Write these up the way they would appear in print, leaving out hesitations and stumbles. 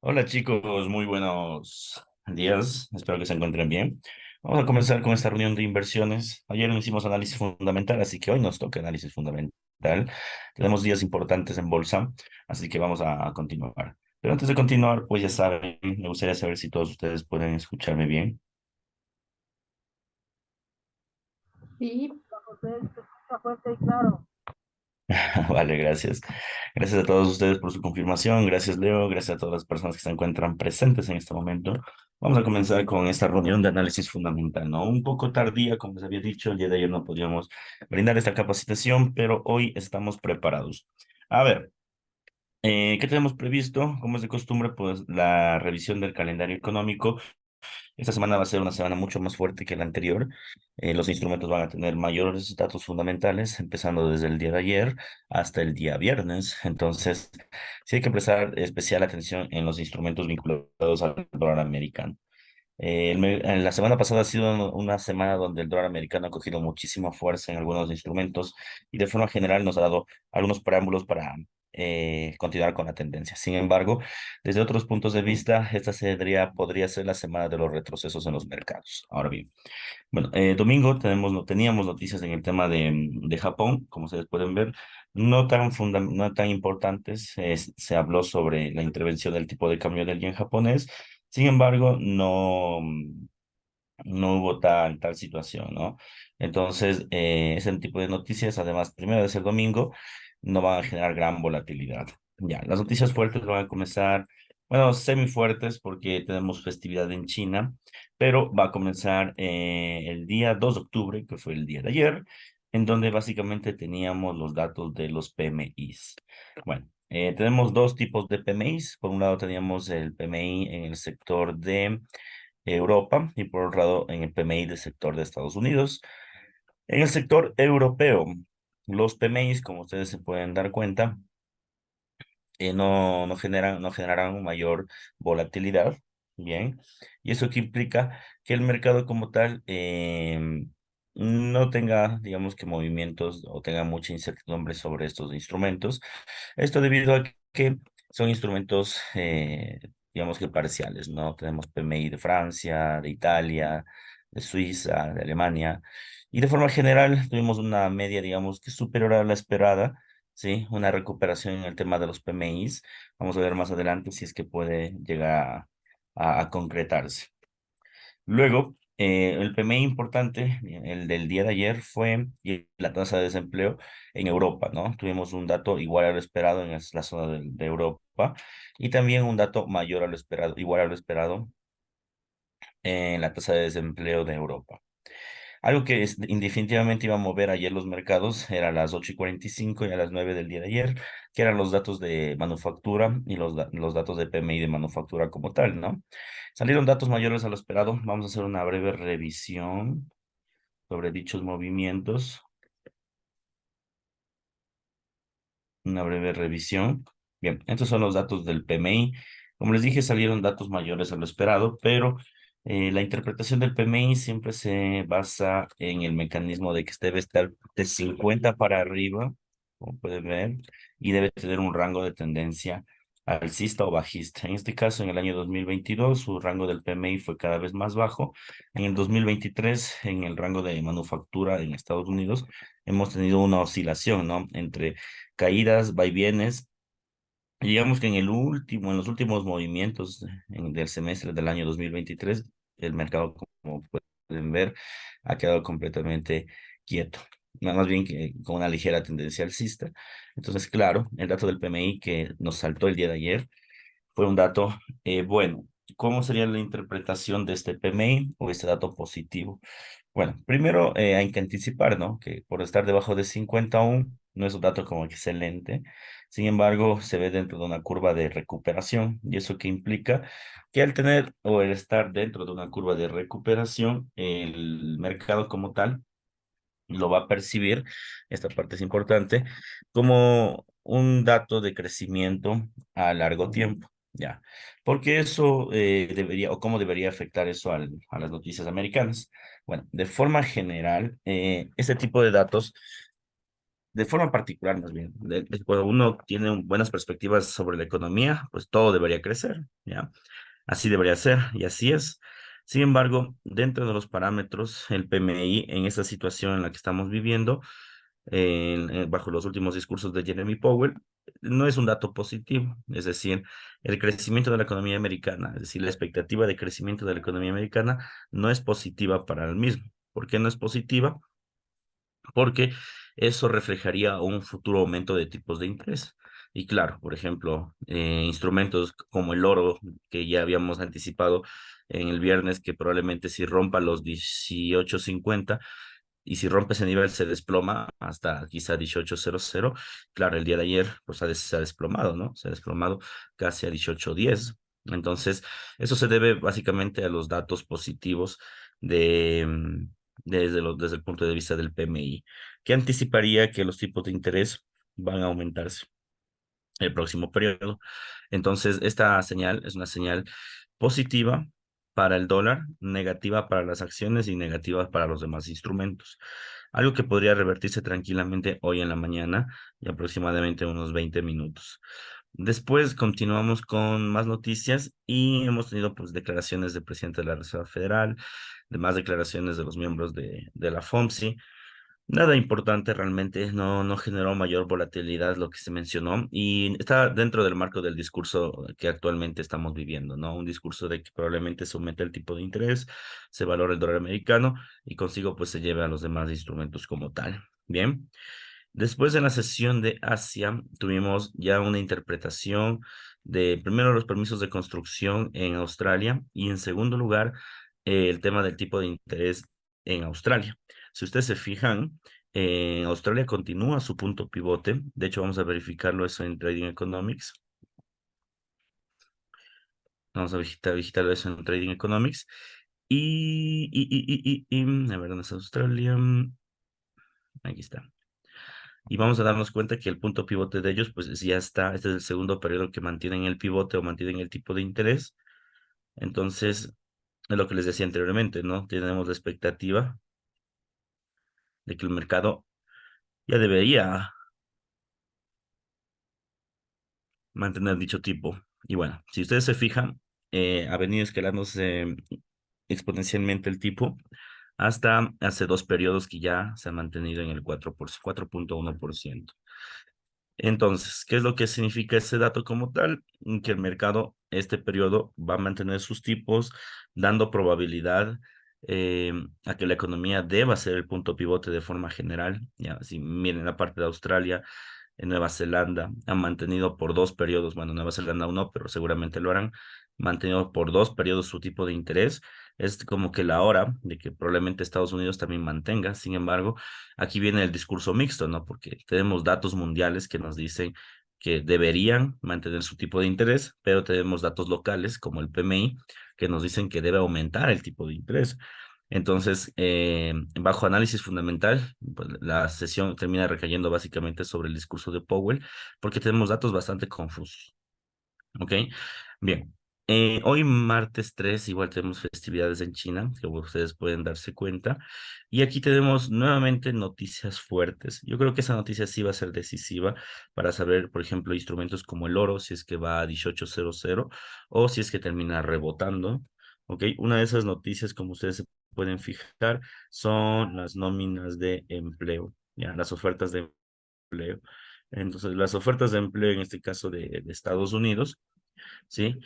Hola chicos, muy buenos días, espero que se encuentren bien. Vamos a comenzar con esta reunión de inversiones. Ayer no hicimos análisis fundamental, así que hoy nos toca análisis fundamental. Tenemos días importantes en bolsa, así que vamos a continuar. Pero antes de continuar, pues ya saben, me gustaría saber si todos ustedes pueden escucharme bien. Sí, José, te escucha fuerte y claro. Vale, gracias. Gracias a todos ustedes por su confirmación. Gracias, Leo. Gracias a todas las personas que se encuentran presentes en este momento. Vamos a comenzar con esta reunión de análisis fundamental, ¿no? Un poco tardía, como les había dicho, el día de ayer no podíamos brindar esta capacitación, pero hoy estamos preparados. A ver, ¿qué tenemos previsto? Como es de costumbre, pues la revisión del calendario económico. Esta semana va a ser una semana mucho más fuerte que la anterior. Los instrumentos van a tener mayores datos fundamentales, empezando desde el día de ayer hasta el día viernes. Entonces, sí hay que prestar especial atención en los instrumentos vinculados al dólar americano. La semana pasada ha sido una semana donde el dólar americano ha cogido muchísima fuerza en algunos instrumentos y de forma general nos ha dado algunos preámbulos para continuar con la tendencia. Sin embargo, desde otros puntos de vista, podría ser la semana de los retrocesos en los mercados. Ahora bien, bueno, domingo teníamos noticias en el tema de Japón, como ustedes pueden ver, no tan importantes. Se habló sobre la intervención del tipo de cambio del yen japonés. Sin embargo, no hubo tal situación, ¿no? Entonces, ese tipo de noticias, además, primero de ser domingo, no van a generar gran volatilidad. Ya, las noticias fuertes van a comenzar, bueno, semi fuertes porque tenemos festividad en China, pero va a comenzar el día 2 de octubre, que fue el día de ayer, en donde básicamente teníamos los datos de los PMIs. Bueno, tenemos dos tipos de PMIs. Por un lado teníamos el PMI en el sector de Europa y por otro lado en el PMI del sector de Estados Unidos. En el sector europeo, los PMIs, como ustedes se pueden dar cuenta, no generarán mayor volatilidad. Bien, y eso que implica que el mercado como tal no tenga, digamos que movimientos o tenga mucha incertidumbre sobre estos instrumentos. Esto debido a que son instrumentos, digamos que parciales, ¿no? Tenemos PMI de Francia, de Italia, de Suiza, de Alemania, y de forma general tuvimos una media, digamos que superior a la esperada, ¿sí? Una recuperación en el tema de los PMIs. Vamos a ver más adelante si es que puede llegar a concretarse. Luego, el PMI importante, el del día de ayer, fue la tasa de desempleo en Europa, ¿no? Tuvimos un dato igual a lo esperado en la zona de Europa y también un dato mayor a lo esperado, igual a lo esperado en la tasa de desempleo de Europa. Algo que indefinitivamente iba a mover ayer los mercados era a las 8:45 y a las 9 del día de ayer, que eran los datos de manufactura y los datos de PMI de manufactura como tal, ¿no? Salieron datos mayores a lo esperado. Vamos a hacer una breve revisión sobre dichos movimientos. Una breve revisión. Bien, estos son los datos del PMI. Como les dije, salieron datos mayores a lo esperado, pero la interpretación del PMI siempre se basa en el mecanismo de que debe estar de 50 para arriba, como pueden ver, y debe tener un rango de tendencia alcista o bajista. En este caso, en el año 2022, su rango del PMI fue cada vez más bajo. En el 2023, en el rango de manufactura en Estados Unidos, hemos tenido una oscilación, ¿no? Entre caídas, vaivienes. Y digamos que en los últimos movimientos del semestre del año 2023, el mercado, como pueden ver, ha quedado completamente quieto. Más bien que con una ligera tendencia alcista. Entonces, claro, el dato del PMI que nos saltó el día de ayer fue un dato bueno. ¿Cómo sería la interpretación de este PMI o este dato positivo? Bueno, primero hay que anticipar, ¿no? Que por estar debajo de 50 aún no es un dato como excelente. Sin embargo, se ve dentro de una curva de recuperación. ¿Y eso qué implica? Que al tener o el estar dentro de una curva de recuperación, el mercado como tal lo va a percibir, esta parte es importante, como un dato de crecimiento a largo tiempo, ¿ya? Porque eso debería, o cómo debería afectar eso a las noticias americanas. Bueno, de forma general, este tipo de datos de forma particular más bien, cuando uno tiene buenas perspectivas sobre la economía, pues todo debería crecer, ¿ya? Así debería ser y así es. Sin embargo, dentro de los parámetros, el PMI en esta situación en la que estamos viviendo, bajo los últimos discursos de Jeremy Powell, no es un dato positivo. Es decir, el crecimiento de la economía americana, es decir, la expectativa de crecimiento de la economía americana no es positiva para el mismo. ¿Por qué no es positiva? Porque eso reflejaría un futuro aumento de tipos de interés. Y claro, por ejemplo, instrumentos como el oro, que ya habíamos anticipado en el viernes, que probablemente si rompa los 18.50 y si rompe ese nivel se desploma hasta quizá 18.00. Claro, el día de ayer pues se ha desplomado, ¿no? Se ha desplomado casi a 18.10. Entonces, eso se debe básicamente a los datos positivos de, desde el punto de vista del PMI, que anticiparía que los tipos de interés van a aumentarse el próximo periodo. Entonces, esta señal es una señal positiva para el dólar, negativa para las acciones y negativa para los demás instrumentos. Algo que podría revertirse tranquilamente hoy en la mañana y aproximadamente unos 20 minutos. Después continuamos con más noticias y hemos tenido pues declaraciones del presidente de la Reserva Federal, demás declaraciones de los miembros de la FOMC. Nada importante realmente, no generó mayor volatilidad lo que se mencionó y está dentro del marco del discurso que actualmente estamos viviendo, ¿no? Un discurso de que probablemente se aumente el tipo de interés, se valora el dólar americano y consigo pues se lleve a los demás instrumentos como tal. Bien, después de la sesión de Asia tuvimos ya una interpretación de primero los permisos de construcción en Australia y en segundo lugar el tema del tipo de interés en Australia. Si ustedes se fijan, Australia continúa su punto pivote. De hecho, vamos a verificarlo eso en Trading Economics. Vamos a visitarlo eso en Trading Economics. A ver, ¿dónde está Australia? Aquí está. Y vamos a darnos cuenta que el punto pivote de ellos, pues ya está. Este es el segundo periodo que mantienen el pivote o mantienen el tipo de interés. Entonces, es lo que les decía anteriormente, ¿no? Tenemos la expectativa de que el mercado ya debería mantener dicho tipo. Y bueno, si ustedes se fijan, ha venido escalándose exponencialmente el tipo hasta hace dos periodos que ya se ha mantenido en el 4.1%. Entonces, ¿qué es lo que significa ese dato como tal? Que el mercado este periodo va a mantener sus tipos, dando probabilidad eh, a que la economía deba ser el punto pivote de forma general. Ya, si miren la parte de Australia, en Nueva Zelanda han mantenido por dos periodos, bueno, Nueva Zelanda aún no, pero seguramente lo harán, mantenido por dos periodos su tipo de interés. Es como que la hora de que probablemente Estados Unidos también mantenga. Sin embargo, aquí viene el discurso mixto, ¿no? Porque tenemos datos mundiales que nos dicen que deberían mantener su tipo de interés, pero tenemos datos locales como el PMI que nos dicen que debe aumentar el tipo de interés. Entonces, bajo análisis fundamental, pues, la sesión termina recayendo básicamente sobre el discurso de Powell, porque tenemos datos bastante confusos. ¿Ok? Bien. Hoy martes 3 igual tenemos festividades en China, que ustedes pueden darse cuenta. Y aquí tenemos nuevamente noticias fuertes. Yo creo que esa noticia sí va a ser decisiva para saber, por ejemplo, instrumentos como el oro, si es que va a 18.00 o si es que termina rebotando. ¿Ok? Una de esas noticias, como ustedes se pueden fijar, son las nóminas de empleo, ya, las ofertas de empleo. Entonces, las ofertas de empleo en este caso de Estados Unidos, ¿sí?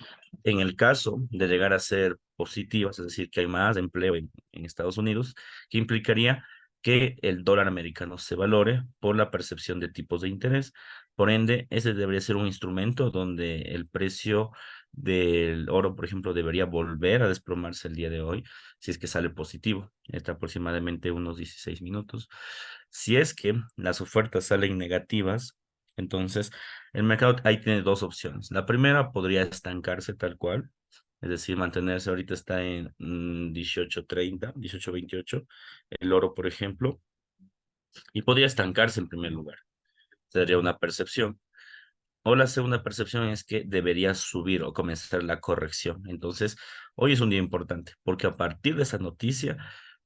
En el caso de llegar a ser positivas, es decir, que hay más empleo en Estados Unidos, que implicaría que el dólar americano se valore por la percepción de tipos de interés. Por ende, ese debería ser un instrumento donde el precio del oro, por ejemplo, debería volver a desplomarse el día de hoy, si es que sale positivo. Está aproximadamente unos 16 minutos. Si es que las ofertas salen negativas, entonces el mercado ahí tiene dos opciones. La primera podría estancarse tal cual, es decir, mantenerse ahorita está en 18.30, 18.28, el oro, por ejemplo, y podría estancarse en primer lugar. Sería una percepción. O la segunda percepción es que debería subir o comenzar la corrección. Entonces, hoy es un día importante porque a partir de esa noticia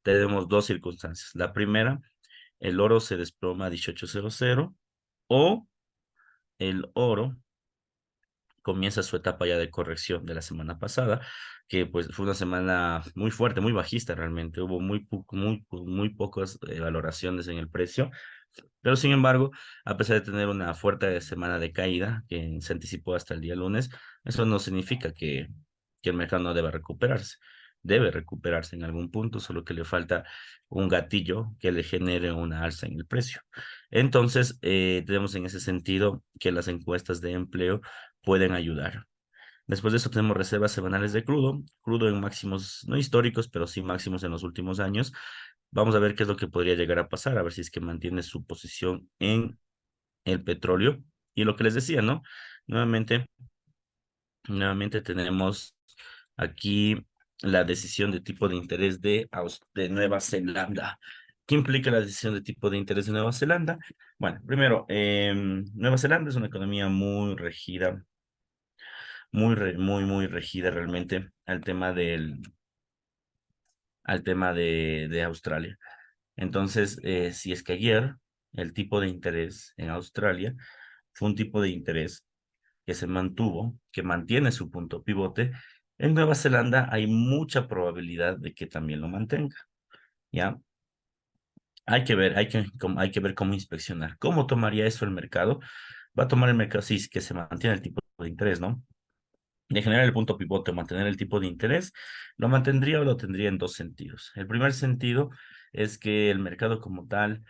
tenemos dos circunstancias. La primera el oro se desploma a 18.00 o el oro comienza su etapa ya de corrección de la semana pasada, que pues fue una semana muy fuerte, muy bajista realmente. Hubo muy pocas valoraciones en el precio, pero sin embargo, a pesar de tener una fuerte semana de caída que se anticipó hasta el día lunes, eso no significa que el mercado no deba recuperarse. Debe recuperarse en algún punto, solo que le falta un gatillo que le genere una alza en el precio. Entonces, tenemos en ese sentido que las encuestas de empleo pueden ayudar. Después de eso tenemos reservas semanales de crudo, crudo en máximos no históricos, pero sí máximos en los últimos años. Vamos a ver qué es lo que podría llegar a pasar, a ver si es que mantiene su posición en el petróleo. Y lo que les decía, ¿no? Nuevamente, nuevamente tenemos aquí la decisión de tipo de interés de Nueva Zelanda. ¿Qué implica la decisión de tipo de interés de Nueva Zelanda? Bueno, primero, Nueva Zelanda es una economía muy regida, muy regida realmente al tema de Australia. Entonces, si es que ayer el tipo de interés en Australia fue un tipo de interés que se mantuvo, que mantiene su punto pivote, en Nueva Zelanda hay mucha probabilidad de que también lo mantenga, ¿ya? Hay que ver cómo inspeccionar. ¿Cómo tomaría eso el mercado? Va a tomar el mercado, si es que se mantiene el tipo de interés, ¿no? De generar el punto pivote o mantener el tipo de interés, lo mantendría o lo tendría en dos sentidos. El primer sentido es que el mercado como tal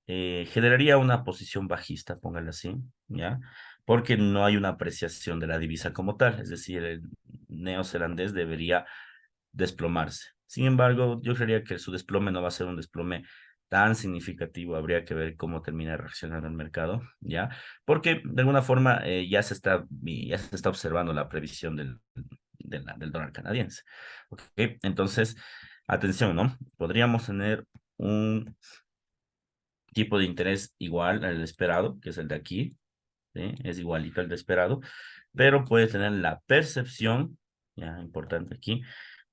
generaría una posición bajista, póngale así, ¿ya? Porque no hay una apreciación de la divisa como tal, es decir, el neozelandés debería desplomarse. Sin embargo, yo creería que su desplome no va a ser un desplome tan significativo, habría que ver cómo termina reaccionando el mercado, ¿ya? Porque de alguna forma ya se está observando la previsión del dólar canadiense. ¿Ok? Entonces, atención, ¿no? Podríamos tener un tipo de interés igual al esperado, que es el de aquí, ¿sí? Es igualito al de esperado, pero puede tener la percepción, ya importante aquí,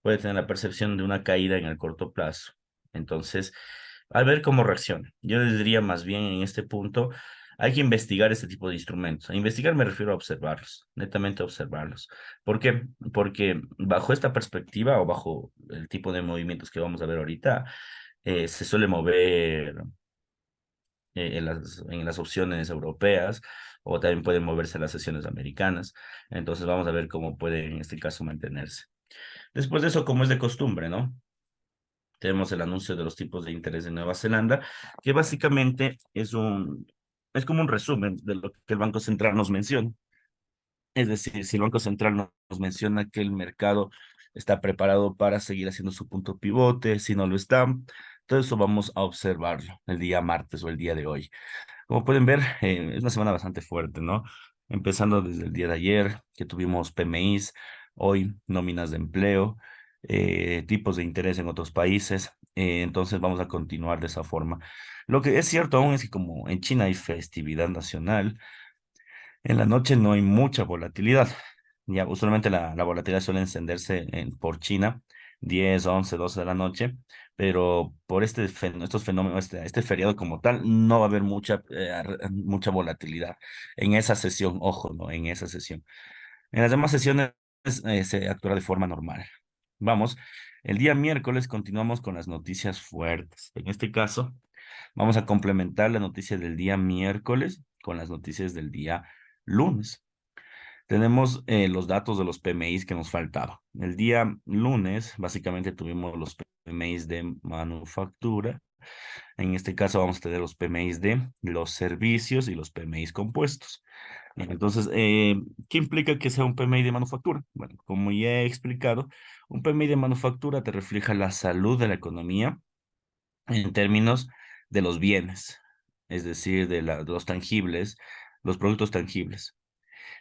puede tener la percepción de una caída en el corto plazo. Entonces, al ver cómo reacciona, yo les diría más bien en este punto, hay que investigar este tipo de instrumentos. A investigar me refiero a observarlos, netamente a observarlos. ¿Por qué? Porque bajo esta perspectiva o bajo el tipo de movimientos que vamos a ver ahorita, se suele mover en las opciones europeas o también pueden moverse las sesiones americanas. Entonces vamos a ver cómo puede en este caso mantenerse. Después de eso, como es de costumbre, ¿no? Tenemos el anuncio de los tipos de interés de Nueva Zelanda, que básicamente es como un resumen de lo que el Banco Central nos menciona. Es decir, si el Banco Central nos menciona que el mercado está preparado para seguir haciendo su punto pivote, si no lo está, todo eso vamos a observarlo el día martes o el día de hoy. Como pueden ver, es una semana bastante fuerte, ¿no? Empezando desde el día de ayer, que tuvimos PMIs, hoy nóminas de empleo, tipos de interés en otros países. Entonces vamos a continuar de esa forma. Lo que es cierto aún es que como en China hay festividad nacional, en la noche no hay mucha volatilidad. Ya, usualmente la volatilidad suele encenderse por China, 10, 11, 12 de la noche, pero por estos fenómenos, este feriado como tal, no va a haber mucha volatilidad en esa sesión, ojo, ¿no? En esa sesión. En las demás sesiones se actuará de forma normal. Vamos, el día miércoles continuamos con las noticias fuertes. En este caso, vamos a complementar la noticia del día miércoles con las noticias del día lunes. Tenemos los datos de los PMIs que nos faltaban. El día lunes, básicamente tuvimos los PMIs de manufactura. En este caso vamos a tener los PMIs de los servicios y los PMIs compuestos. Entonces, ¿qué implica que sea un PMI de manufactura? Bueno, como ya he explicado, un PMI de manufactura te refleja la salud de la economía en términos de los bienes, es decir, de los tangibles, los productos tangibles.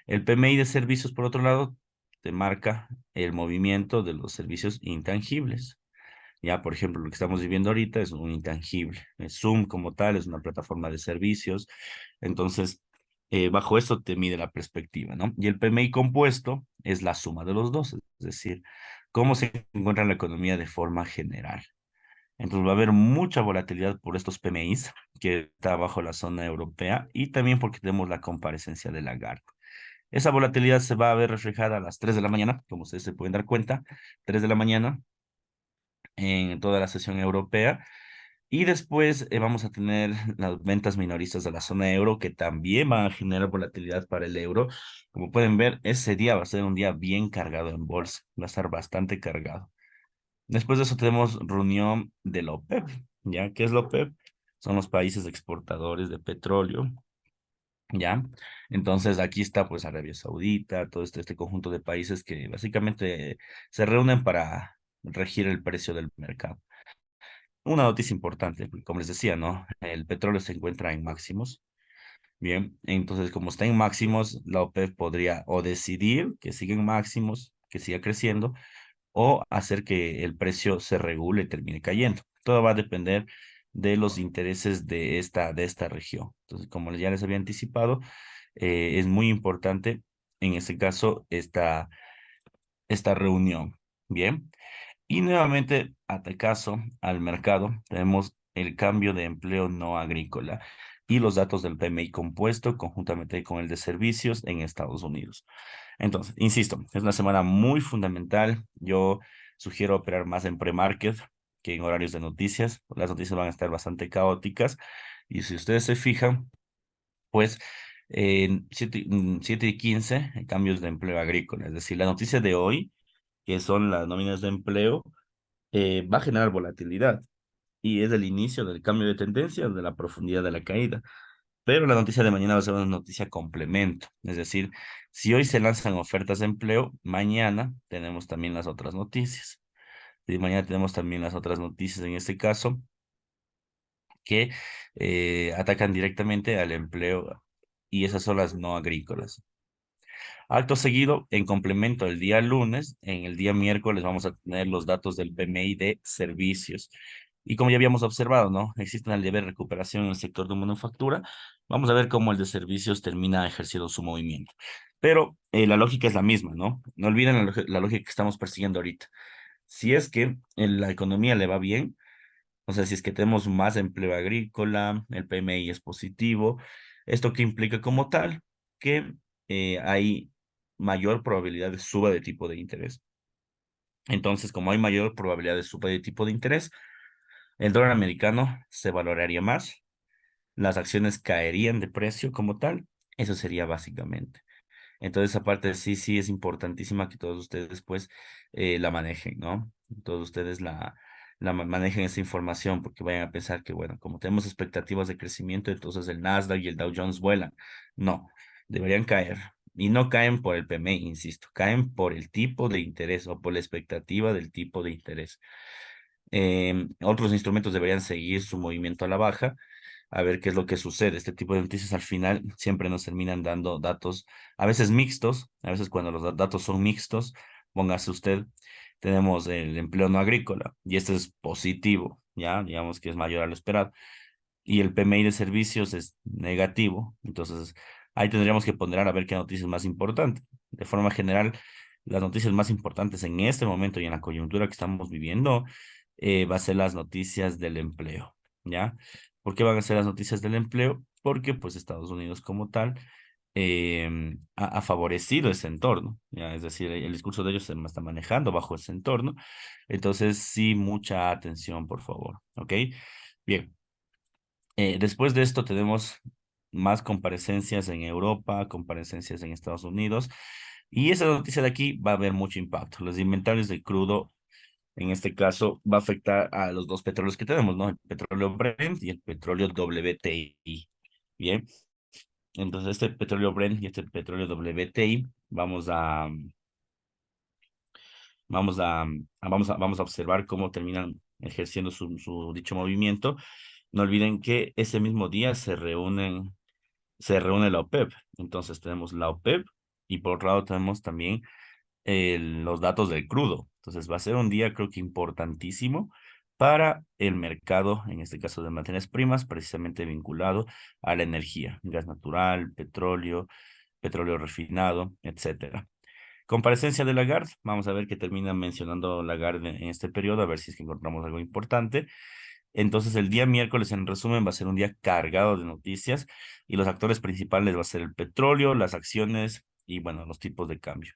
El PMI de servicios, por otro lado, te marca el movimiento de los servicios intangibles. Ya, por ejemplo, lo que estamos viviendo ahorita es un intangible. Zoom como tal es una plataforma de servicios. Entonces, bajo eso te mide la perspectiva, ¿no? Y el PMI compuesto es la suma de los dos, es decir, cómo se encuentra la economía de forma general. Entonces va a haber mucha volatilidad por estos PMIs que está bajo la zona europea y también porque tenemos la comparecencia de Lagarde. Esa volatilidad se va a ver reflejada a las 3 de la mañana, como ustedes se pueden dar cuenta, 3 de la mañana en toda la sesión europea. Y después vamos a tener las ventas minoristas de la zona euro que también van a generar volatilidad para el euro. Como pueden ver, ese día va a ser un día bien cargado en bolsa, va a estar bastante cargado. Después de eso tenemos reunión de la OPEP, ¿ya? ¿Qué es la OPEP? Son los países exportadores de petróleo, ¿ya? Entonces aquí está pues Arabia Saudita, todo este conjunto de países que básicamente se reúnen para regir el precio del mercado. Una noticia importante, porque como les decía, ¿no? El petróleo se encuentra en máximos. Bien, entonces como está en máximos, la OPEP podría o decidir que siga en máximos, que siga creciendo, o hacer que el precio se regule y termine cayendo. Todo va a depender de los intereses de esta región. Entonces, como ya les había anticipado, es muy importante en este caso esta reunión. Bien. Y nuevamente, caso al mercado, tenemos el cambio de empleo no agrícola y los datos del PMI compuesto conjuntamente con el de servicios en Estados Unidos. Entonces, insisto, es una semana muy fundamental. Yo sugiero operar más en pre-market que en horarios de noticias. Las noticias van a estar bastante caóticas y si ustedes se fijan, pues en 7:15 cambios de empleo agrícola. Es decir, la noticia de hoy, que son las nóminas de empleo, va a generar volatilidad y es el inicio del cambio de tendencia, de la profundidad de la caída. Pero la noticia de mañana va a ser una noticia complemento. Es decir, si hoy se lanzan ofertas de empleo, mañana tenemos también las otras noticias. Y mañana tenemos también las otras noticias, en este caso, que atacan directamente al empleo y esas son las no agrícolas. Acto seguido, en complemento, el día lunes, en el día miércoles vamos a tener los datos del PMI de servicios. Y como ya habíamos observado, ¿no? Existe una leve recuperación en el sector de manufactura. Vamos a ver cómo el de servicios termina ejerciendo su movimiento. Pero la lógica es la misma, ¿no? No olviden la lógica que estamos persiguiendo ahorita. Si es que en la economía le va bien, o sea, si es que tenemos más empleo agrícola, el PMI es positivo, ¿esto qué implica como tal? Que hay mayor probabilidad de suba de tipo de interés. Entonces, como hay mayor probabilidad de suba de tipo de interés, el dólar americano se valoraría más, las acciones caerían de precio como tal. Eso sería básicamente. Entonces, esa parte sí es importantísima que todos ustedes pues la manejen, ¿no? Todos ustedes manejen esa información porque vayan a pensar que, bueno, como tenemos expectativas de crecimiento, entonces el Nasdaq y el Dow Jones vuelan. No, deberían caer. Y no caen por el PMI, insisto, caen por el tipo de interés o por la expectativa del tipo de interés. Otros instrumentos deberían seguir su movimiento a la baja, a ver qué es lo que sucede. Este tipo de noticias al final siempre nos terminan dando datos, a veces mixtos, a veces cuando los datos son mixtos, póngase usted, tenemos el empleo no agrícola y este es positivo, ya, digamos que es mayor a lo esperado, y el PMI de servicios es negativo, entonces ahí tendríamos que ponderar a ver qué noticia es más importante. De forma general, las noticias más importantes en este momento y en la coyuntura que estamos viviendo va a ser las noticias del empleo, ¿ya? ¿Por qué van a ser las noticias del empleo? Porque pues Estados Unidos como tal ha favorecido ese entorno, ¿ya? Es decir, el discurso de ellos se está manejando bajo ese entorno, entonces sí, mucha atención, por favor, ¿ok? Bien. Después de esto tenemos más comparecencias en Europa, comparecencias en Estados Unidos, y esa noticia de aquí va a haber mucho impacto. Los inventarios de crudo, en este caso, va a afectar a los dos petróleos que tenemos, ¿no? El petróleo Brent y el petróleo WTI. Bien, entonces este petróleo Brent y este petróleo WTI vamos a observar cómo terminan ejerciendo su dicho movimiento. No olviden que ese mismo día se reúne la OPEP. Entonces tenemos la OPEP y por otro lado tenemos también los datos del crudo. Entonces va a ser un día creo que importantísimo para el mercado, en este caso de materias primas, precisamente vinculado a la energía, gas natural, petróleo, petróleo refinado, etcétera. Comparecencia de Lagarde, vamos a ver qué termina mencionando Lagarde en este periodo, a ver si es que encontramos algo importante. Entonces, el día miércoles, en resumen, va a ser un día cargado de noticias y los actores principales va a ser el petróleo, las acciones y, bueno, los tipos de cambio.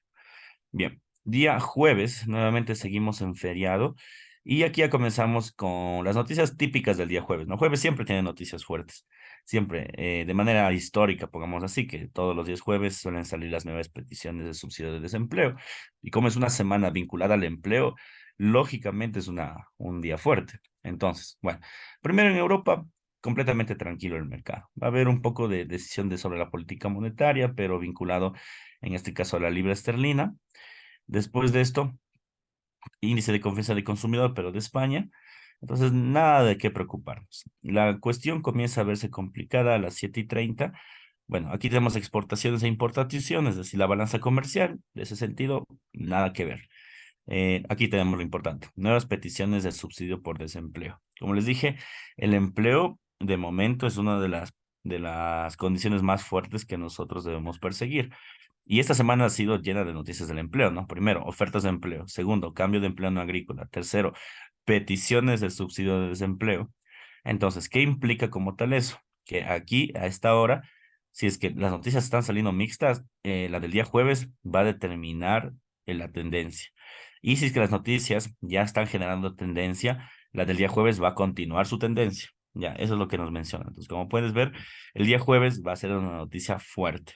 Bien, día jueves, nuevamente seguimos en feriado y aquí ya comenzamos con las noticias típicas del día jueves, ¿no? Jueves siempre tiene noticias fuertes, siempre, de manera histórica, pongamos así, que todos los días jueves suelen salir las nuevas peticiones de subsidio de desempleo y como es una semana vinculada al empleo, lógicamente es un día fuerte. Entonces, bueno, primero en Europa, completamente tranquilo el mercado. Va a haber un poco de decisión sobre la política monetaria, pero vinculado en este caso a la libra esterlina. Después de esto, índice de confianza del consumidor, pero de España. Entonces, nada de qué preocuparnos. La cuestión comienza a verse complicada a las 7:30. Bueno, aquí tenemos exportaciones e importaciones, es decir, la balanza comercial. De ese sentido, nada que ver. Aquí tenemos lo importante. Nuevas peticiones de subsidio por desempleo. Como les dije, el empleo de momento es una de las condiciones más fuertes que nosotros debemos perseguir. Y esta semana ha sido llena de noticias del empleo, ¿no? Primero, ofertas de empleo. Segundo, cambio de empleo no agrícola. Tercero, peticiones de subsidio de desempleo. Entonces, ¿qué implica como tal eso? Que aquí, a esta hora, si es que las noticias están saliendo mixtas, la del día jueves va a determinar la tendencia. Y si es que las noticias ya están generando tendencia, la del día jueves va a continuar su tendencia. Ya, eso es lo que nos menciona. Entonces, como puedes ver, el día jueves va a ser una noticia fuerte.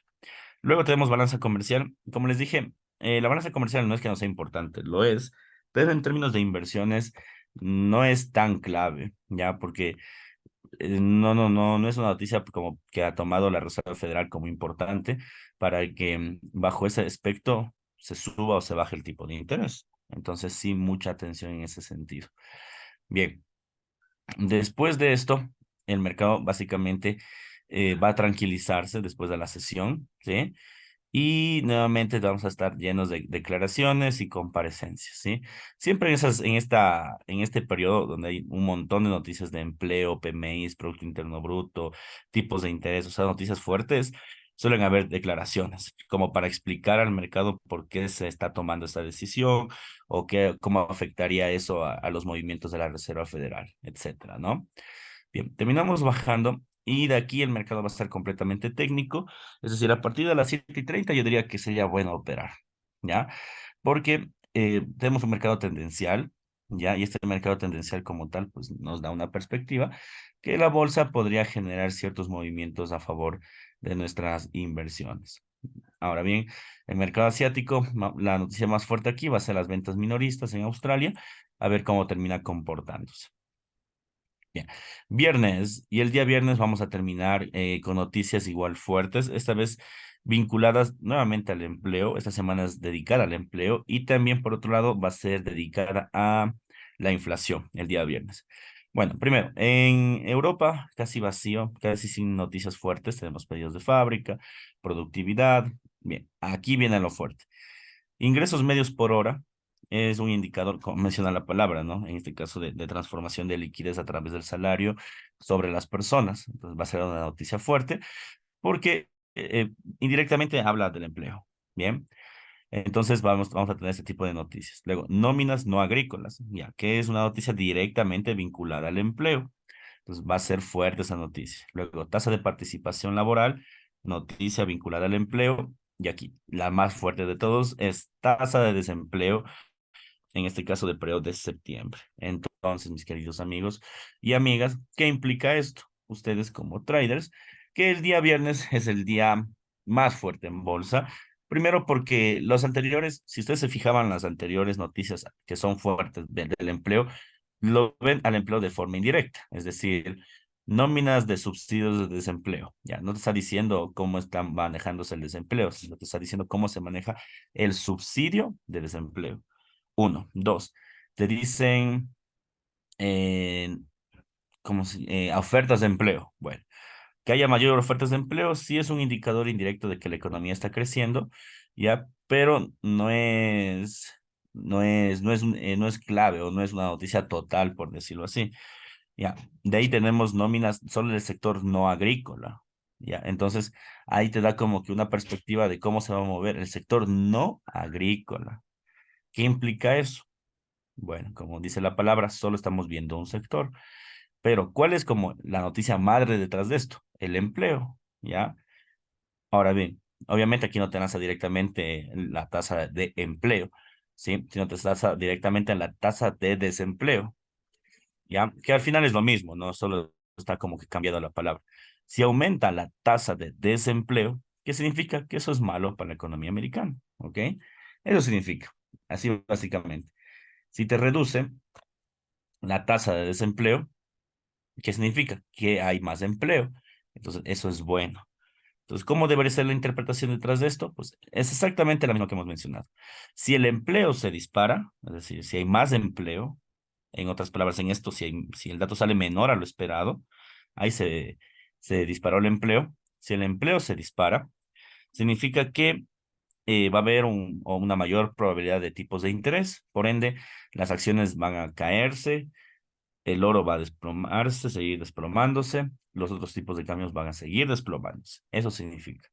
Luego tenemos balanza comercial. Como les dije, la balanza comercial no es que no sea importante, lo es, pero en términos de inversiones no es tan clave, ¿ya? Porque no es una noticia como que ha tomado la Reserva Federal como importante para que bajo ese aspecto se suba o se baje el tipo de interés. Entonces, sí, mucha atención en ese sentido. Bien, después de esto, el mercado básicamente va a tranquilizarse después de la sesión, ¿sí? Y nuevamente vamos a estar llenos de declaraciones y comparecencias, ¿sí? Siempre en este periodo donde hay un montón de noticias de empleo, PMIs, Producto Interno Bruto, tipos de interés, o sea, noticias fuertes, suelen haber declaraciones, como para explicar al mercado por qué se está tomando esta decisión o cómo afectaría eso a los movimientos de la Reserva Federal, etcétera, ¿no? Bien, terminamos bajando y de aquí el mercado va a estar completamente técnico, es decir, a partir de las 7:30 yo diría que sería bueno operar, ¿ya? Porque tenemos un mercado tendencial, ¿ya? Y este mercado tendencial como tal, pues nos da una perspectiva que la bolsa podría generar ciertos movimientos a favor de nuestras inversiones. Ahora bien, el mercado asiático, la noticia más fuerte aquí va a ser las ventas minoristas en Australia, a ver cómo termina comportándose. Bien, viernes, y el día viernes vamos a terminar con noticias igual fuertes, esta vez vinculadas nuevamente al empleo. Esta semana es dedicada al empleo y también, por otro lado, va a ser dedicada a la inflación el día viernes. Bueno, primero, en Europa casi vacío, casi sin noticias fuertes, tenemos pedidos de fábrica, productividad. Bien, aquí viene lo fuerte. Ingresos medios por hora es un indicador, como menciona la palabra, ¿no? En este caso de transformación de liquidez a través del salario sobre las personas. Entonces va a ser una noticia fuerte porque indirectamente habla del empleo. Bien, entonces vamos a tener este tipo de noticias. Luego, nóminas no agrícolas, ya que es una noticia directamente vinculada al empleo. Entonces va a ser fuerte esa noticia. Luego, tasa de participación laboral, noticia vinculada al empleo. Y aquí, la más fuerte de todos es tasa de desempleo, en este caso de periodo de septiembre. Entonces, mis queridos amigos y amigas, ¿qué implica esto? Ustedes como traders, que el día viernes es el día más fuerte en bolsa. Primero porque los anteriores, si ustedes se fijaban en las anteriores noticias que son fuertes del empleo, lo ven al empleo de forma indirecta, es decir, nóminas de subsidios de desempleo. Ya no te está diciendo cómo están manejándose el desempleo, sino te está diciendo cómo se maneja el subsidio de desempleo. Uno, dos, te dicen ofertas de empleo. Bueno, que haya mayor ofertas de empleo sí es un indicador indirecto de que la economía está creciendo, ya, pero no es clave o no es una noticia total, por decirlo así. Ya, de ahí tenemos nóminas solo del sector no agrícola. ¿ya? Entonces, ahí te da como que una perspectiva de cómo se va a mover el sector no agrícola. ¿Qué implica eso? Bueno, como dice la palabra, solo estamos viendo un sector. Pero, ¿cuál es como la noticia madre detrás de esto? El empleo, ¿ya? Ahora bien, obviamente aquí no te lanza directamente la tasa de empleo, ¿sí? Sino te lanza directamente en la tasa de desempleo, ¿ya? Que al final es lo mismo, ¿no? Solo está como que cambiando la palabra. Si aumenta la tasa de desempleo, ¿qué significa? Que eso es malo para la economía americana, ¿ok? Eso significa, así básicamente. Si te reduce la tasa de desempleo, ¿qué significa? Que hay más empleo. Entonces, eso es bueno. Entonces, ¿cómo debería ser la interpretación detrás de esto? Pues es exactamente la misma que hemos mencionado. Si el empleo se dispara, es decir, si hay más empleo, en otras palabras, en esto, si el dato sale menor a lo esperado, ahí se disparó el empleo. Si el empleo se dispara, significa que va a haber o una mayor probabilidad de tipos de interés. Por ende, las acciones van a caerse, el oro va a desplomarse, seguir desplomándose, los otros tipos de cambios van a seguir desplomándose. Eso significa.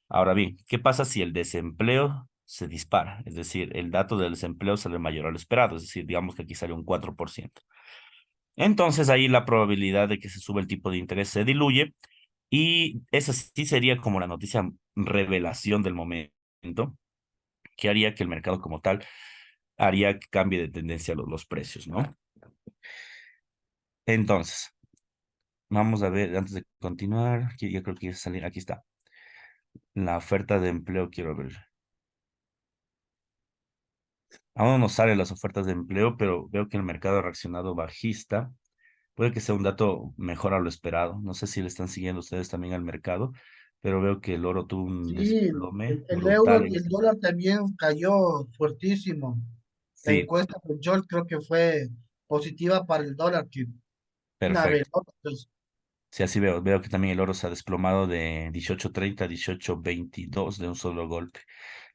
Ahora bien, ¿qué pasa si el desempleo se dispara? Es decir, el dato del desempleo sale mayor a lo esperado, es decir, digamos que aquí sale un 4%. Entonces ahí la probabilidad de que se suba el tipo de interés se diluye y esa sí sería como la noticia revelación del momento, que haría que el mercado como tal haría que cambie de tendencia los precios, ¿no? Entonces, vamos a ver, antes de continuar, aquí, yo creo que ya salir, aquí está. La oferta de empleo, quiero ver. Aún no nos salen las ofertas de empleo, pero veo que el mercado ha reaccionado bajista. Puede que sea un dato mejor a lo esperado. No sé si le están siguiendo ustedes también al mercado, pero veo que el oro tuvo un Sí, desplome el euro brutal y en el esta. dólar también cayó fuertísimo. La Sí, encuesta de Jolt creo que fue positiva para el dólar, que perfecto. navegó, pues. Sí, así veo. Veo que también el oro se ha desplomado de 18.30 a 18.22 de un solo golpe.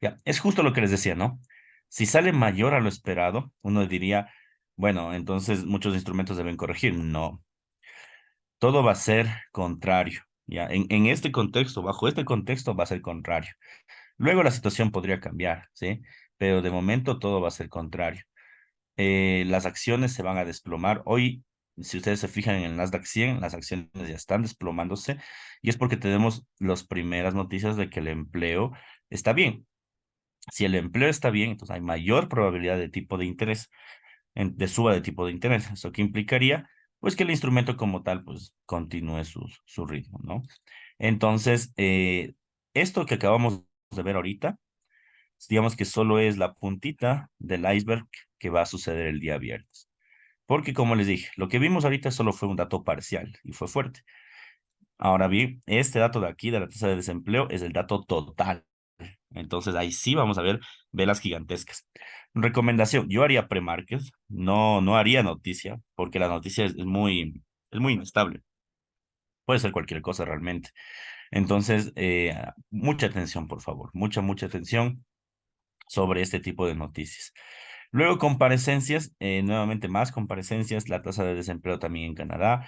Ya, es justo lo que les decía, ¿no? Si sale mayor a lo esperado, uno diría, bueno, entonces muchos instrumentos deben corregir. No, todo va a ser contrario. Ya, en este contexto, bajo este contexto, va a ser contrario. Luego la situación podría cambiar, ¿sí? Pero de momento todo va a ser contrario. Las acciones se van a desplomar. Hoy, si ustedes se fijan en el Nasdaq 100, las acciones ya están desplomándose y es porque tenemos las primeras noticias de que el empleo está bien. Si el empleo está bien, entonces hay mayor probabilidad de tipo de interés, de suba de tipo de interés. ¿Eso qué implicaría? Pues que el instrumento como tal, pues continúe su ritmo, ¿no? Entonces, esto que acabamos de ver ahorita, digamos que solo es la puntita del iceberg que va a suceder el día viernes. Porque como les dije, lo que vimos ahorita solo fue un dato parcial y fue fuerte. Ahora bien, este dato de aquí, de la tasa de desempleo, es el dato total. Entonces ahí sí vamos a ver velas gigantescas. Recomendación, yo haría pre-market, no haría noticia, porque la noticia es muy inestable. Puede ser cualquier cosa realmente. Entonces, mucha atención, por favor, mucha atención sobre este tipo de noticias. Luego, comparecencias, nuevamente más comparecencias, la tasa de desempleo también en Canadá.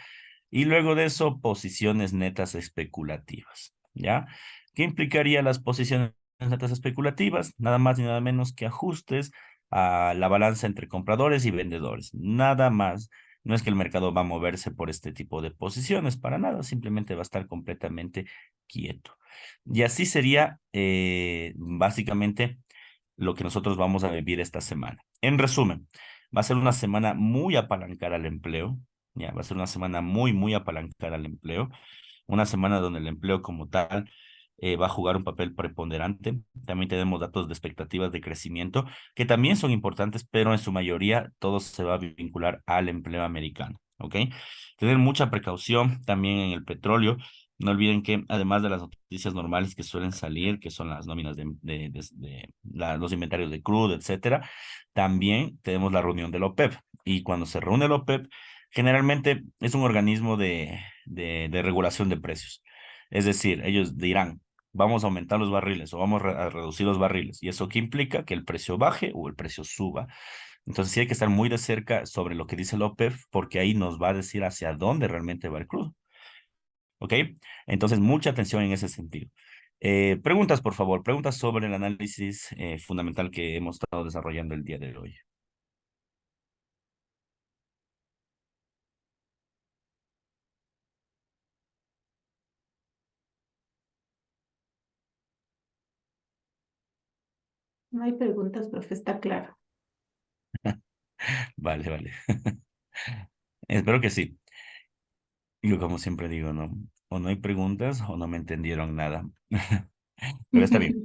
Y luego de eso, posiciones netas especulativas, ¿ya? ¿Qué implicaría las posiciones netas especulativas? Nada más ni nada menos que ajustes a la balanza entre compradores y vendedores. Nada más. No es que el mercado va a moverse por este tipo de posiciones, para nada, simplemente va a estar completamente quieto. Y así sería básicamente lo que nosotros vamos a vivir esta semana. En resumen, va a ser una semana muy apalancada al empleo, ya, va a ser una semana muy apalancada al empleo, una semana donde el empleo como tal va a jugar un papel preponderante. También tenemos datos de expectativas de crecimiento que también son importantes, pero en su mayoría todo se va a vincular al empleo americano, ¿ok? Tener mucha precaución también en el petróleo. No olviden que además de las noticias normales que suelen salir, que son las nóminas los inventarios de crudo, etcétera, también tenemos la reunión del OPEP. Y cuando se reúne el OPEP, generalmente es un organismo de regulación de precios. Es decir, ellos dirán, vamos a aumentar los barriles o vamos a reducir los barriles. ¿Y eso qué implica? Que el precio baje o el precio suba. Entonces sí hay que estar muy de cerca sobre lo que dice el OPEP porque ahí nos va a decir hacia dónde realmente va el crudo. ¿Ok? Entonces, mucha atención en ese sentido. Preguntas, por favor, preguntas sobre el análisis fundamental que hemos estado desarrollando el día de hoy. No hay preguntas, profe, está claro. Vale, vale. Espero que sí. Yo como siempre digo, ¿no? O no hay preguntas o no me entendieron nada. Pero está bien.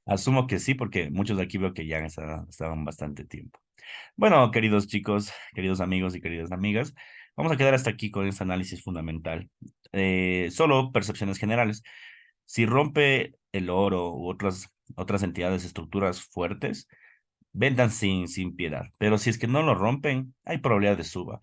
Asumo que sí, porque muchos de aquí veo que ya estaban bastante tiempo. Bueno, queridos chicos, queridos amigos y queridas amigas, vamos a quedar hasta aquí con este análisis fundamental. Solo percepciones generales. Si rompe el oro u otras entidades, estructuras fuertes, vendan sin piedad. Pero si es que no lo rompen, hay probabilidad de suba.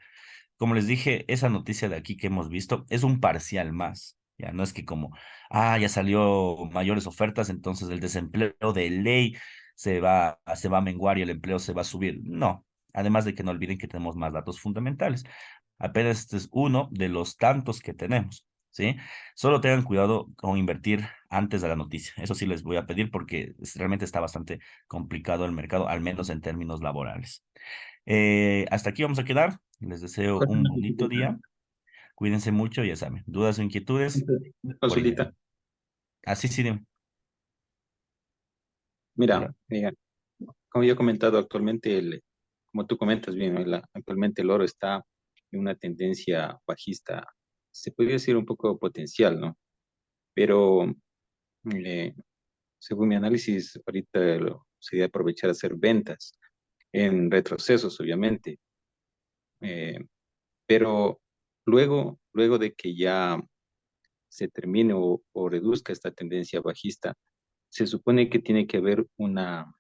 Como les dije, esa noticia de aquí que hemos visto es un parcial más. Ya no es que como, ya salió mayores ofertas, entonces el desempleo de ley se va a menguar y el empleo se va a subir. No. Además de que no olviden que tenemos más datos fundamentales. Apenas este es uno de los tantos que tenemos, ¿sí? Solo tengan cuidado con invertir antes de la noticia. Eso sí les voy a pedir porque realmente está bastante complicado el mercado, al menos en términos laborales. Hasta aquí vamos a quedar. Les deseo José, un una bonito consultita. día. Cuídense mucho, ya saben. Dudas o inquietudes, Una por ahí me consultita. ven. Así sí, Mira, diga. como ya he comentado actualmente, como tú comentas bien, ¿no? Actualmente el oro está en una tendencia bajista, se podría decir un poco potencial, ¿no? Pero eh, según mi análisis, ahorita sería aprovechar hacer ventas en retrocesos, obviamente. Eh, pero luego de que ya se termine o reduzca esta tendencia bajista, se supone que tiene que haber una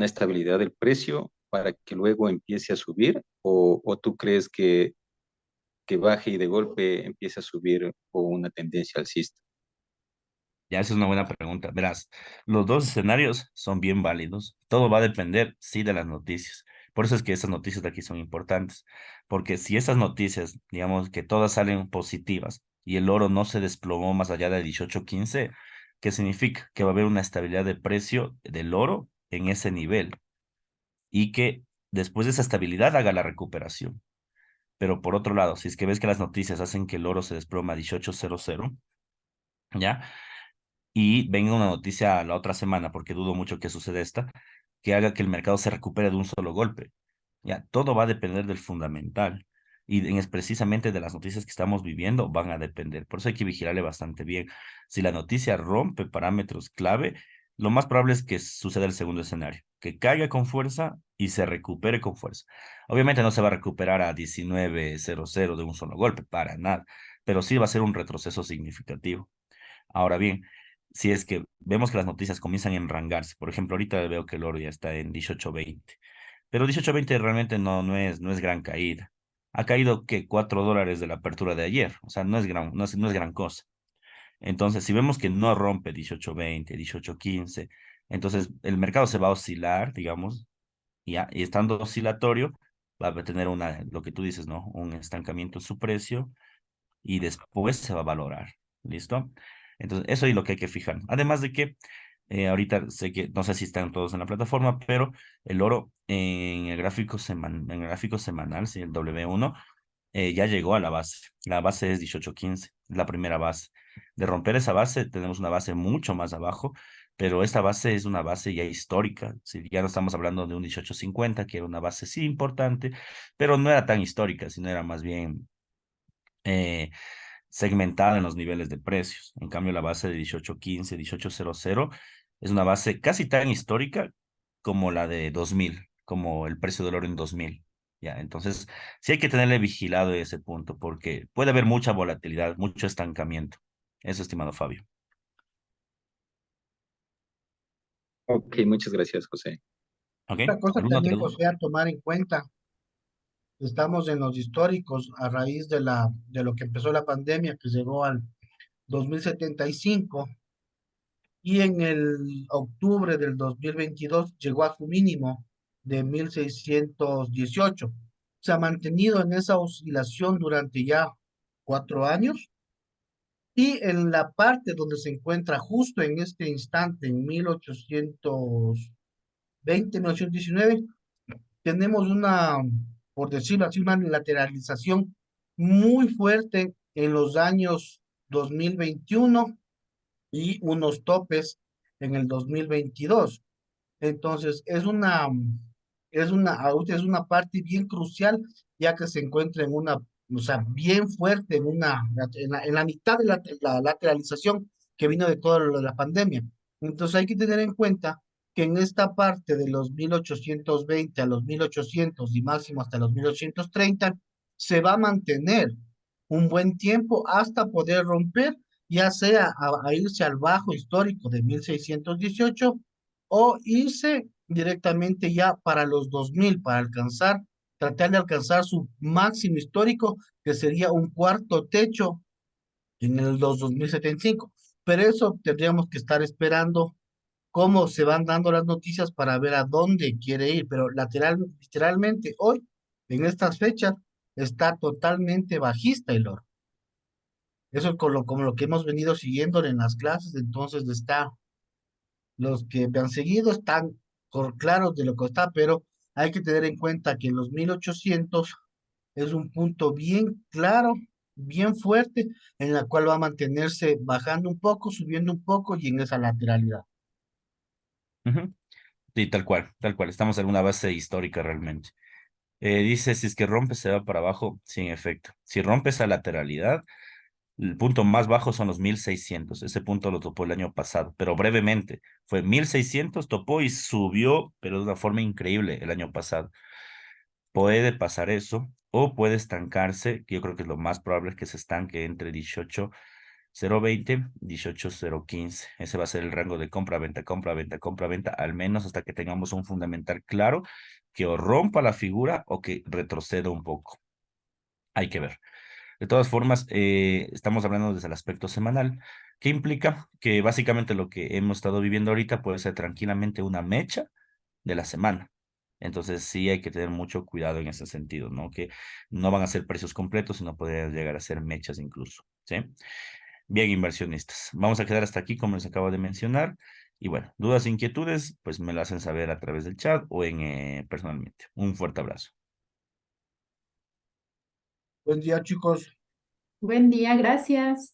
estabilidad del precio para que luego empiece a subir o tú crees que baje y de golpe empiece a subir o una tendencia alcista? Ya, esa es una buena pregunta. Verás, los dos escenarios son bien válidos. Todo va a depender, sí, de las noticias. Por eso es que esas noticias de aquí son importantes. Porque si esas noticias, digamos que todas salen positivas y el oro no se desplomó más allá de 18.15, ¿qué significa? Que va a haber una estabilidad de precio del oro en ese nivel y que después de esa estabilidad haga la recuperación. Pero por otro lado, si es que ves que las noticias hacen que el oro se desploma a 18.00, ¿ya? Y venga una noticia la otra semana, porque dudo mucho que suceda esta, que haga que el mercado se recupere de un solo golpe. Ya, todo va a depender del fundamental. Es precisamente de las noticias que estamos viviendo van a depender. Por eso hay que vigilarle bastante bien. Si la noticia rompe parámetros clave, lo más probable es que suceda el segundo escenario, que caiga con fuerza y se recupere con fuerza. Obviamente no se va a recuperar a 19.00 de un solo golpe, para nada, pero sí va a ser un retroceso significativo. Ahora bien, si es que vemos que las noticias comienzan a enrangarse, por ejemplo, ahorita veo que el oro ya está en 18.20, pero 18.20 realmente no es gran caída. Ha caído que $4 de la apertura de ayer, o sea, no es gran cosa. Entonces, si vemos que no rompe 18.20, 18.15, entonces el mercado se va a oscilar, digamos, y estando oscilatorio, va a tener lo que tú dices, ¿no? Un estancamiento en su precio y después se va a valorar. ¿Listo? Entonces, eso es lo que hay que fijar. Además de que ahorita sé que, no sé si están todos en la plataforma, pero el oro en el gráfico semanal, sí, el W1, ya llegó a la base. La base es 18.15, la primera base. De romper esa base, tenemos una base mucho más abajo, pero esta base es una base ya histórica. Si ya no estamos hablando de un 18.50, que era una base sí importante, pero no era tan histórica, sino era más bien eh, segmentada en los niveles de precios. En cambio, la base de 18.15, 18.00 es una base casi tan histórica como la de 2000, como el precio del oro en 2000. Ya, entonces, sí hay que tenerle vigilado ese punto porque puede haber mucha volatilidad, mucho estancamiento. Eso, estimado Fabio. Ok, muchas gracias, José. ¿Ok? Otra cosa ¿Alguna otra también, duda? José, a tomar en cuenta, estamos en los históricos a raíz de lo que empezó la pandemia, que llegó al 2075 y en el octubre del 2022 llegó a su mínimo de 1618. Se ha mantenido en esa oscilación durante ya 4 años. Y en la parte donde se encuentra justo en este instante, en 1819, tenemos una, por decirlo así, una lateralización muy fuerte en los años 2021 y unos topes en el 2022. Entonces, es una parte bien crucial, ya que se encuentra en una, o sea, bien fuerte en la mitad de la lateralización que vino de todo lo de la pandemia. Entonces, hay que tener en cuenta que en esta parte de los 1820 a los 1800 y máximo hasta los 1830 se va a mantener un buen tiempo hasta poder romper, ya sea a irse al bajo histórico de 1618 o irse directamente ya para los 2000 para tratar de alcanzar su máximo histórico, que sería un cuarto techo en los 2075. Pero eso tendríamos que estar esperando cómo se van dando las noticias para ver a dónde quiere ir. Pero literalmente hoy, en estas fechas, está totalmente bajista el oro. Eso es como lo que hemos venido siguiendo en las clases, entonces los que me han seguido están claros de lo que está, pero hay que tener en cuenta que en los 1800 es un punto bien claro, bien fuerte, en la cual va a mantenerse bajando un poco, subiendo un poco y en esa lateralidad. Ujú. Sí, tal cual. Estamos en una base histórica realmente. Dice, si es que rompe, se va para abajo, sin efecto. Si rompe esa lateralidad, el punto más bajo son los 1600. Ese punto lo topó el año pasado, pero brevemente. Fue 1600, topó y subió, pero de una forma increíble el año pasado. Puede pasar eso o puede estancarse, que yo creo que es lo más probable que se estanque entre 18,020, 18,015. Ese va a ser el rango de compra-venta, compra-venta, compra-venta, al menos hasta que tengamos un fundamental claro que o rompa la figura o que retroceda un poco. Hay que ver. De todas formas, estamos hablando desde el aspecto semanal, que implica que básicamente lo que hemos estado viviendo ahorita puede ser tranquilamente una mecha de la semana. Entonces sí hay que tener mucho cuidado en ese sentido, ¿no? Que no van a ser precios completos, sino podrían llegar a ser mechas incluso, ¿sí? Bien, inversionistas. Vamos a quedar hasta aquí, como les acabo de mencionar. Y bueno, dudas e inquietudes, pues me lo hacen saber a través del chat o personalmente. Un fuerte abrazo. Buen día, chicos. Buen día, gracias.